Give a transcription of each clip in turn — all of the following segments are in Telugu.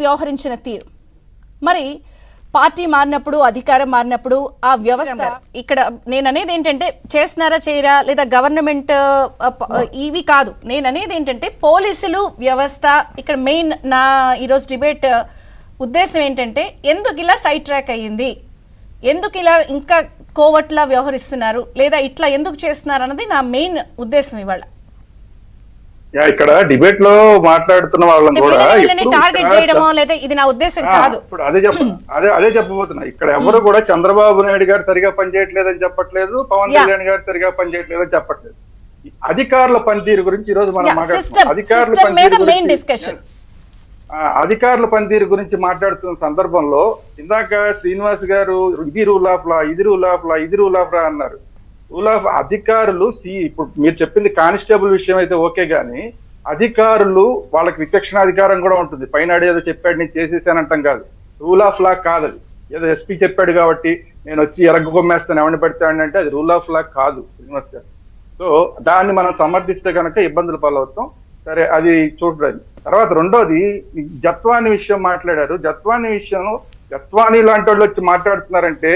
వ్యవహరించిన తీరు, మరి పార్టీ మారినప్పుడు అధికారం మారినప్పుడు ఆ వ్యవస్థ ఇక్కడ నేను అనేది ఏంటంటే చేస్తున్నారా చేయరా లేదా గవర్నమెంట్ ఇవి కాదు, నేను అనేది ఏంటంటే పోలీసులు వ్యవస్థ ఇక్కడ మెయిన్. నా ఈరోజు డిబేట్ ఉద్దేశం ఏంటంటే ఎందుకు ఇలా సైడ్ ట్రాక్ అయ్యింది, ఎందుకు ఇలా ఇంకా కోవట్లా వ్యవహరిస్తున్నారు లేదా ఇట్లా ఎందుకు చేస్తున్నారు అన్నది నా మెయిన్ ఉద్దేశం ఇవాళ. ఇక్కడ డిబేట్ లో మాట్లాడుతున్న వాళ్ళని కూడా టార్గెట్ చేయడమో లేదా ఇది నా ఉద్దేశం కాదు. ఇప్పుడు అదే చెప్పబోతున్నా. ఇక్కడ ఎవరు కూడా చంద్రబాబు నాయుడు గారు సరిగా పనిచేయట్లేదని చెప్పట్లేదు, పవన్ కళ్యాణ్ గారు సరిగా పనిచేయట్లేదని చెప్పట్లేదు. అధికారుల పనితీరు గురించి ఈ రోజు మనం మాట్లాడుతున్నాం. అధికారుల పనితీరు గురించి మాట్లాడుతున్న సందర్భంలో ఇందాక శ్రీనివాస్ గారు ఇది రూల్ ఆఫ్ లా, ఇది రూల్ ఆఫ్ లా, ఇది రూల్ ఆఫ్ లా అన్నారు. రూల్ ఆఫ్ అధికారులు ఇప్పుడు మీరు చెప్పింది కానిస్టేబుల్ విషయం అయితే ఓకే, గానీ అధికారులు వాళ్ళకి విచక్షణాధికారం కూడా ఉంటుంది. పైన ఏదో చెప్పాడు నేను చేసేసానంటాం కాదు, రూల్ ఆఫ్ లా కాదు అది. ఏదో ఎస్పీ చెప్పాడు కాబట్టి నేను వచ్చి ఎరగొమ్మేస్తాను ఎవరిని పెడతానంటే అది రూల్ ఆఫ్ లా కాదు శ్రీనివాస్ గారు. సో దాన్ని మనం సమర్థిస్తే కనుక ఇబ్బందులు పాలవుతాం. సరే, అది చూడరాదు. తర్వాత రెండోది జత్వాని విషయం మాట్లాడారు. జత్వాని విషయం, జత్వాని లాంటి వాళ్ళు వచ్చి మాట్లాడుతున్నారంటే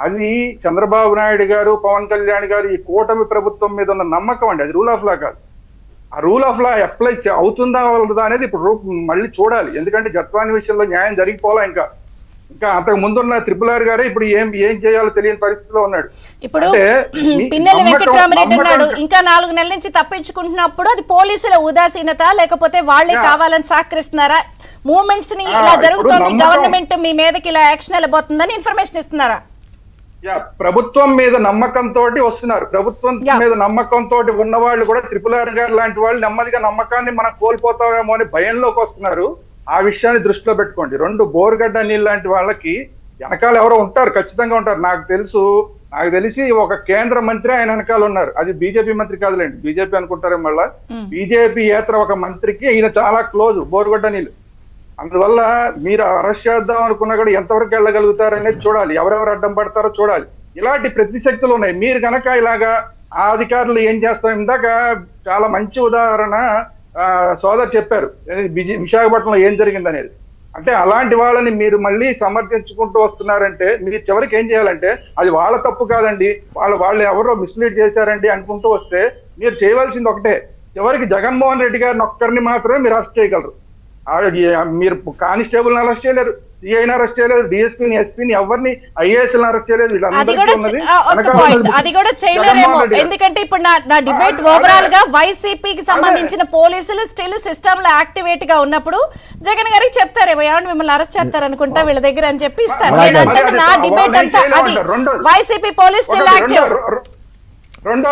అది చంద్రబాబు నాయుడు గారు, పవన్ కళ్యాణ్ గారు ఈ కూటమి ప్రభుత్వం మీద ఉన్న నమ్మకం అండి. అది రూల్ ఆఫ్ లా కాదు. ఆ రూల్ ఆఫ్ లా అప్లై అవుతుందా అవుతుందా అనేది ఇప్పుడు మళ్ళీ చూడాలి. ఎందుకంటే జత్వాని విషయంలో న్యాయం జరిగిపోలా. ఇంకా అంతకు ముందున్న RRR గారే ఇప్పుడు ఏం చేయాలో తెలియని పరిస్థితిలో ఉన్నాడు. ఇప్పుడు పిన్నెల్లి వెంకటరామరెడ్డి ఉన్నాడు, ఇంకా 4 నెలల నుంచి తప్పించుకుంటున్నప్పుడు అది పోలీసుల ఉదాసీనత లేకపోతే వాళ్ళే కావాలని సహకరిస్తున్నారా? మూవ్మెంట్స్ ని ఇలా జరుగుతోంది, గవర్నమెంట్ మీ మీదకి ఇలా యాక్షన్ వెళ్ళబోతుందని ఇన్ఫర్మేషన్ ఇస్తున్నారా? ప్రభుత్వం మీద నమ్మకంతో వస్తున్నారు. ప్రభుత్వం మీద నమ్మకంతో ఉన్న వాళ్ళు కూడా RRR గారు లాంటి వాళ్ళు నెమ్మదిగా నమ్మకాన్ని మనం కోల్పోతామేమో అని భయంలోకి వస్తున్నారు. ఆ విషయాన్ని దృష్టిలో పెట్టుకోండి. 2 బోరుగడ్డ నీళ్ళు లాంటి వాళ్ళకి వెనకాల ఎవరో ఉంటారు, ఖచ్చితంగా ఉంటారు. నాకు తెలిసి ఒక కేంద్ర మంత్రి ఆయన వెనకాల ఉన్నారు. అది బీజేపీ మంత్రి కాదులేండి, బీజేపీ అనుకుంటారే మళ్ళా. బీజేపీ ఏతర ఒక మంత్రికి ఈయన చాలా క్లోజ్, బోరుగడ్డ నీళ్ళు. అందువల్ల మీరు అరెస్ట్ చేద్దాం అనుకున్నా కూడా ఎంతవరకు వెళ్ళగలుగుతారు అనేది చూడాలి, ఎవరెవరు అడ్డం పడతారో చూడాలి. ఇలాంటి ప్రతిశక్తులు ఉన్నాయి. మీరు కనుక ఇలాగా ఆ అధికారులు ఏం చేస్తాం, ఇందాక చాలా మంచి ఉదాహరణ సోదరు చెప్పారు విశాఖపట్నంలో ఏం జరిగింది అనేది. అంటే అలాంటి వాళ్ళని మీరు మళ్ళీ సమర్థించుకుంటూ వస్తున్నారంటే మీరు చివరికి ఏం చేయాలంటే అది వాళ్ళ తప్పు కాదండి, వాళ్ళు ఎవరో మిస్లీడ్ చేశారండి అనుకుంటూ వస్తే మీరు చేయవలసింది ఒకటే, చివరికి జగన్మోహన్ రెడ్డి గారిని ఒక్కరిని మాత్రమే మీరు అరెస్ట్ చేయగలరు. మీరు కానిస్టేబుల్ అరెస్ట్ చేయలేరు, సిఐని అరెస్ట్ చేయలేదు, డిఎస్పీని, ఎస్పీని, ఎవరిని, ఐఏఎస్ అరెస్ట్ చేయలేదు. అది కూడా చేయలేరేమో. ఎందుకంటే ఇప్పుడు నా డిబేట్ ఓవరాల్ గా వైసీపీకి సంబంధించిన పోలీసులు స్టిల్ సిస్టమ్ లో యాక్టివేట్ గా ఉన్నప్పుడు జగన్ గారికి చెప్తారేమో ఏమన్నా మిమ్మల్ని అరెస్ట్ చేస్తారు అనుకుంటా వీళ్ళ దగ్గర అని చెప్పి ఇస్తారు. నా డిబేట్ అంతా అది వైసీపీ పోలీస్ స్టిల్ యాక్టివ్. రెండో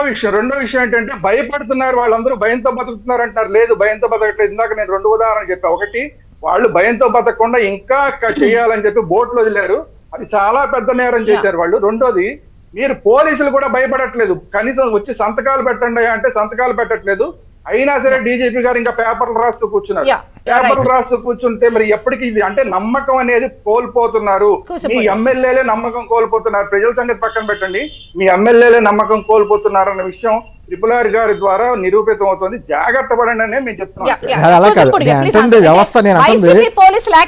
విషయం ఏంటంటే భయపడుతున్నారు, వాళ్ళందరూ భయంతో బతుకుతున్నారు అంటారు. లేదు, భయంతో బతకట్లేదు. ఇందాక నేను 2 ఉదాహరణలు చెప్పా. ఒకటి, వాళ్ళు భయంతో బతకకుండా ఇంకా చేయాలని చెప్పి బోట్లు వదిలేరు, అది చాలా పెద్ద నేరం చేశారు వాళ్ళు. రెండోది, మీరు పోలీసులు కూడా భయపడట్లేదు, కనీసం వచ్చి సంతకాలు పెట్టండి అంటే సంతకాలు పెట్టట్లేదు. అయినా సరే డీజీపీ గారు ఇంకా పేపర్లు రాస్తూ కూర్చున్నారు. పేపర్లు రాస్తూ కూర్చుంటే మరి ఎప్పటికీ ఇది అంటే నమ్మకం అనేది కోల్పోతున్నారు. మీ ఎమ్మెల్యేలే నమ్మకం కోల్పోతున్నారు. ప్రజల సంగతి పక్కన పెట్టండి, మీ ఎమ్మెల్యేలే నమ్మకం కోల్పోతున్నారు అన్న విషయం RRR గారి ద్వారా నిరూపితం అవుతుంది. జాగ్రత్త పడండి అని మేము చెప్తున్నాం.